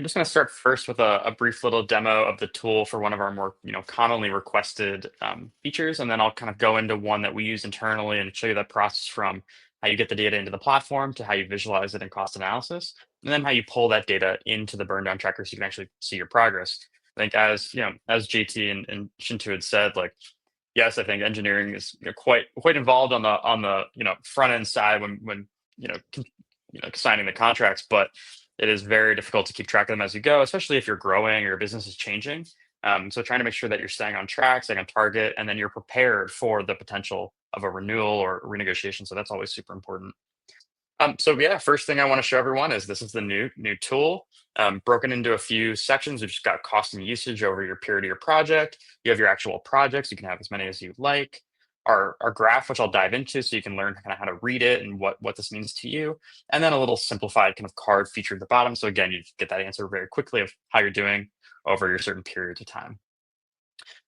just going to start first with a brief little demo of the tool for one of our more, commonly requested features, and then I'll kind of go into one that we use internally and show you that process from how you get the data into the platform to how you visualize it in cost analysis, and then how you pull that data into the burn down tracker so you can actually see your progress. I think as JT and Shintu had said, like, yes, I think engineering is quite involved on the front end side when signing the contracts, but it is very difficult to keep track of them as you go, especially if you're growing or your business is changing. So trying to make sure that you're staying on track, staying on target, and then you're prepared for the potential of a renewal or renegotiation. So that's always super important. So yeah, first thing I want to show everyone is this is the new tool, broken into a few sections. We've just got cost and usage over your period of your project. You have your actual projects. You can have as many as you like. Our graph, which I'll dive into, so you can learn kind of how to read it and what this means to you. And then a little simplified kind of card feature at the bottom. So again, you get that answer very quickly of how you're doing over your certain periods of time.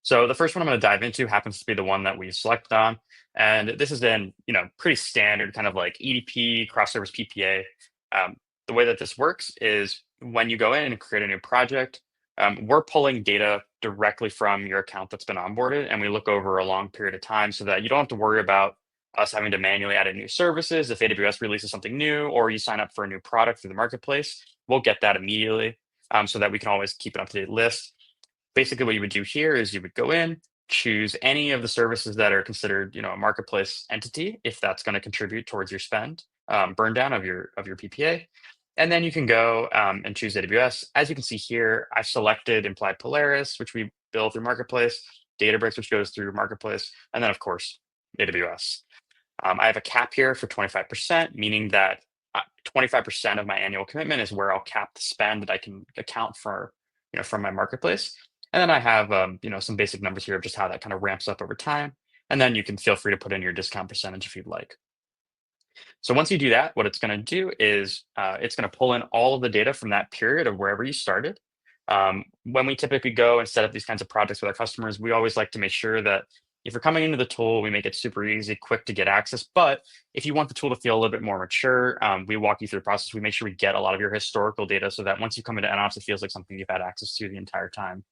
So the first one I'm going to dive into happens to be the one that we selected on. And this is in, pretty standard kind of like EDP, cross-service PPA. The way that this works is when you go in and create a new project, we're pulling data directly from your account that's been onboarded, and we look over a long period of time so that you don't have to worry about us having to manually add in new services. If AWS releases something new or you sign up for a new product through the marketplace, we'll get that immediately so that we can always keep an up-to-date list. Basically, what you would do here is you would go in, choose any of the services that are considered, a marketplace entity, if that's going to contribute towards your spend, burn down of your PPA. And then you can go and choose AWS. As you can see here, I've selected Implied Polaris, which we build through Marketplace, Databricks, which goes through Marketplace, and then, of course, AWS. I have a cap here for 25%, meaning that 25% of my annual commitment is where I'll cap the spend that I can account for, from my Marketplace. And then I have, some basic numbers here of just how that kind of ramps up over time. And then you can feel free to put in your discount percentage if you'd like. So once you do that, what it's going to do is it's going to pull in all of the data from that period of wherever you started. When we typically go and set up these kinds of projects with our customers, we always like to make sure that if you're coming into the tool, we make it super easy, quick to get access. But if you want the tool to feel a little bit more mature, we walk you through the process. We make sure we get a lot of your historical data so that once you come into nOps, it feels like something you've had access to the entire time.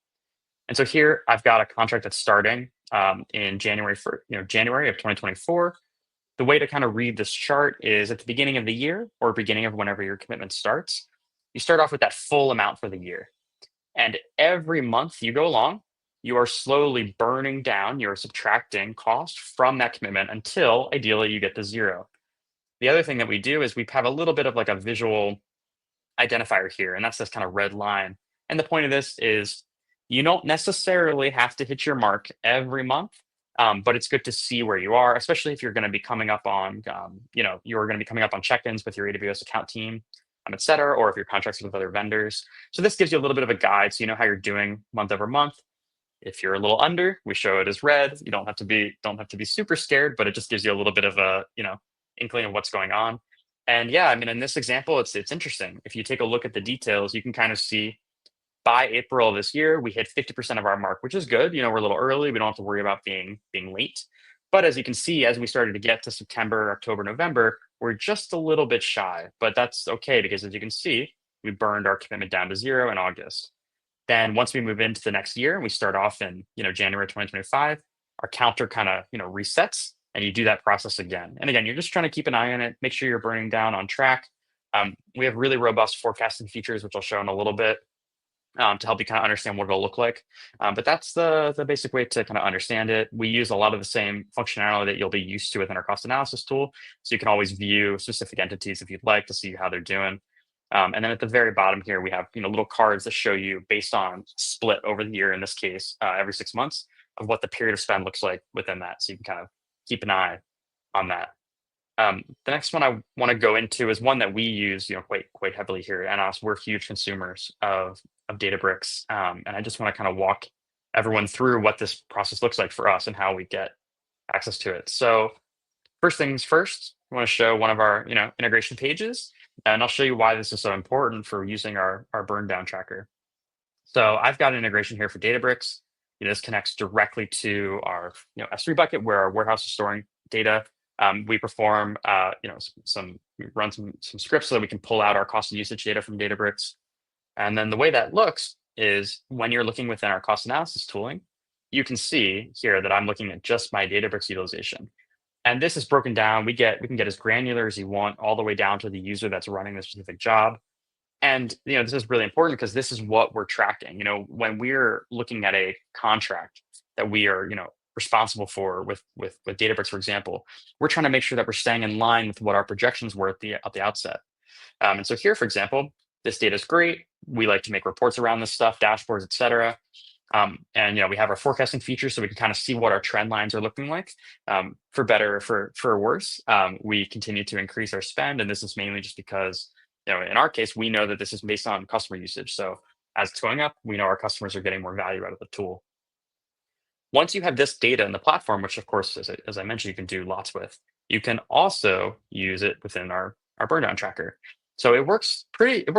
And so here I've got a contract that's starting in January January of 2024. The way to kind of read this chart is at the beginning of the year or beginning of whenever your commitment starts, you start off with that full amount for the year. And every month you go along, you are slowly burning down, you're subtracting cost from that commitment until ideally you get to zero. The other thing that we do is we have a little bit of like a visual identifier here, and that's this kind of red line. And the point of this is you don't necessarily have to hit your mark every month, but it's good to see where you are, especially if you're going to be coming up on, you're going to be coming up on check-ins with your AWS account team, et cetera, or if you're contracting with other vendors. So this gives you a little bit of a guide, so you know how you're doing month over month. If you're a little under, we show it as red. You don't have to be super scared, but it just gives you a little bit of a inkling of what's going on. And yeah, I mean, in this example, it's interesting. If you take a look at the details, you can kind of see by April of this year, we hit 50% of our mark, which is good. We're a little early. We don't have to worry about being late. But as you can see, as we started to get to September, October, November, we're just a little bit shy. But that's okay because as you can see, we burned our commitment down to zero in August. Then once we move into the next year and we start off in January 2025, our counter kind of resets and you do that process again. And again, you're just trying to keep an eye on it, make sure you're burning down on track. We have really robust forecasting features, which I'll show in a little bit to help you kind of understand what it'll look like. But that's the basic way to kind of understand it. We use a lot of the same functionality that you'll be used to within our cost analysis tool. So you can always view specific entities if you'd like to see how they're doing. And then at the very bottom here, we have little cards that show you based on split over the year, in this case, every 6 months, of what the period of spend looks like within that. So you can kind of keep an eye on that. The next one I want to go into is one that we use, quite heavily here at nOps. We're huge consumers of Databricks, and I just want to kind of walk everyone through what this process looks like for us and how we get access to it. So first things first, I want to show one of our integration pages, and I'll show you why this is so important for using our burn down tracker. So I've got an integration here for Databricks. This connects directly to our S3 bucket where our warehouse is storing data. We perform, we run some scripts so that we can pull out our cost and usage data from Databricks. And then the way that looks is when you're looking within our cost analysis tooling, you can see here that I'm looking at just my Databricks utilization. And this is broken down. We can get as granular as you want, all the way down to the user that's running the specific job. And this is really important because this is what we're tracking. When we're looking at a contract that we are, responsible for with Databricks, for example, we're trying to make sure that we're staying in line with what our projections were at the outset. And so here, for example, this data is great. We like to make reports around this stuff, dashboards, et cetera. And we have our forecasting features, so we can kind of see what our trend lines are looking like. For better, or for worse, we continue to increase our spend, and this is mainly just because, in our case, we know that this is based on customer usage. So as it's going up, we know our customers are getting more value out of the tool. Once you have this data in the platform, which of course, as I mentioned, you can do lots with, you can also use it within our BurnDown tracker. So it works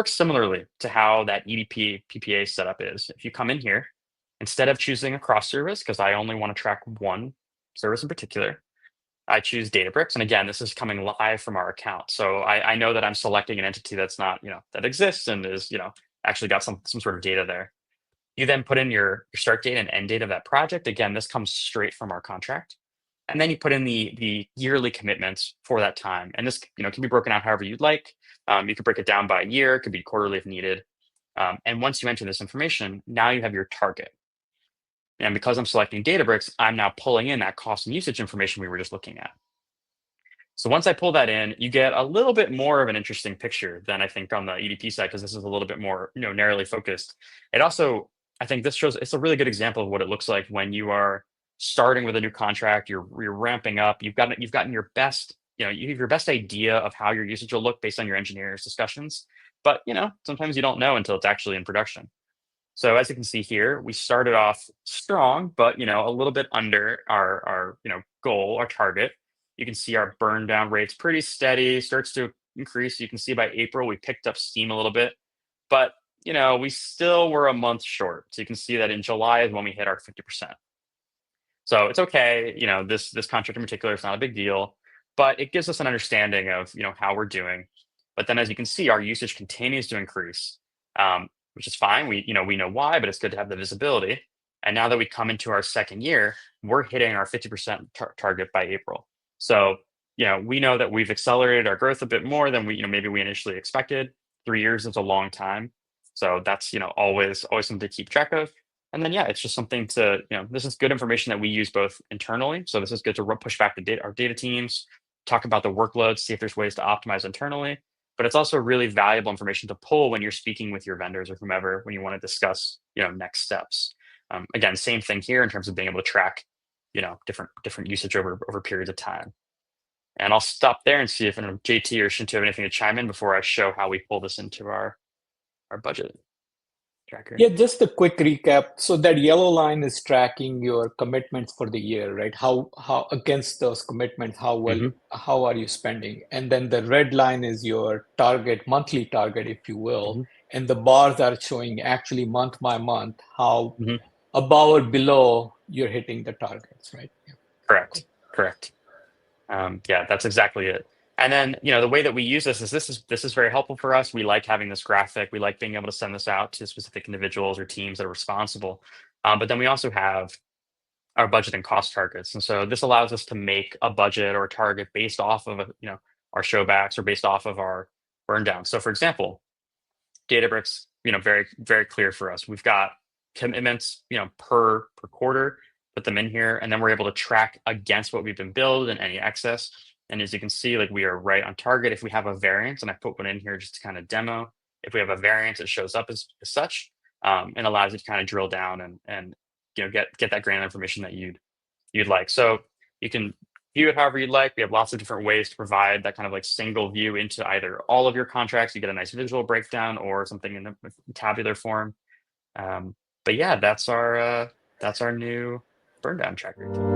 similarly to how that EDP PPA setup is. If you come in here, instead of choosing a cross service, because I only want to track one service in particular, I choose Databricks. And again, this is coming live from our account. So I know that I'm selecting an entity that's not, that exists and is, actually got some sort of data there. You then put in your start date and end date of that project. Again, this comes straight from our contract. And then you put in the yearly commitments for that time. And this can be broken out however you'd like. You could break it down by year, it could be quarterly if needed. And once you enter this information, now you have your target. And because I'm selecting Databricks, I'm now pulling in that cost and usage information we were just looking at. So once I pull that in, you get a little bit more of an interesting picture than I think on the EDP side, because this is a little bit more, narrowly focused. It also, I think this shows, it's a really good example of what it looks like when you are starting with a new contract, you're ramping up, you've gotten your best, you have your best idea of how your usage will look based on your engineers' discussions. But sometimes you don't know until it's actually in production. So as you can see here, we started off strong, but a little bit under our goal, our target. You can see our burn down rates pretty steady, starts to increase. You can see by April we picked up steam a little bit, but we still were a month short. So you can see that in July is when we hit our 50%. So it's okay. This contract in particular is not a big deal, but it gives us an understanding of how we're doing. But then as you can see, our usage continues to increase, which is fine. We know why, but it's good to have the visibility. And now that we come into our second year, we're hitting our 50% target by April. So we know that we've accelerated our growth a bit more than maybe we initially expected. 3 years is a long time, so that's always something to keep track of. And then, it's just something to, this is good information that we use both internally. So this is good to push back to our data teams, talk about the workloads, see if there's ways to optimize internally. But it's also really valuable information to pull when you're speaking with your vendors or whomever when you want to discuss, next steps. Again, same thing here in terms of being able to track, different usage over periods of time. And I'll stop there and see if JT or Shinto have anything to chime in before I show how we pull this into our budget tracker. Yeah, just a quick recap. So that yellow line is tracking your commitments for the year, right? How against those commitments, how are you spending? And then the red line is your target, monthly target, if you will. And the bars are showing actually month by month how above or below you're hitting the targets, right? Yeah. Correct. That's exactly it. And then, the way that we use this is very helpful for us. We like having this graphic. We like being able to send this out to specific individuals or teams that are responsible. But then we also have our budget and cost targets. And so this allows us to make a budget or a target based off of, our showbacks or based off of our burn down. So for example, Databricks, very, very clear for us. We've got commitments, per quarter, put them in here, and then we're able to track against what we've been billed and any excess. And as you can see, like we are right on target. If we have a variance, and I put one in here just to kind of demo, if we have a variance, it shows up as such, and allows you to kind of drill down and get that granular information that you'd like. So you can view it however you'd like. We have lots of different ways to provide that kind of like single view into either all of your contracts. You get a nice visual breakdown or something in a tabular form. But yeah, that's our new BurnDown tracker.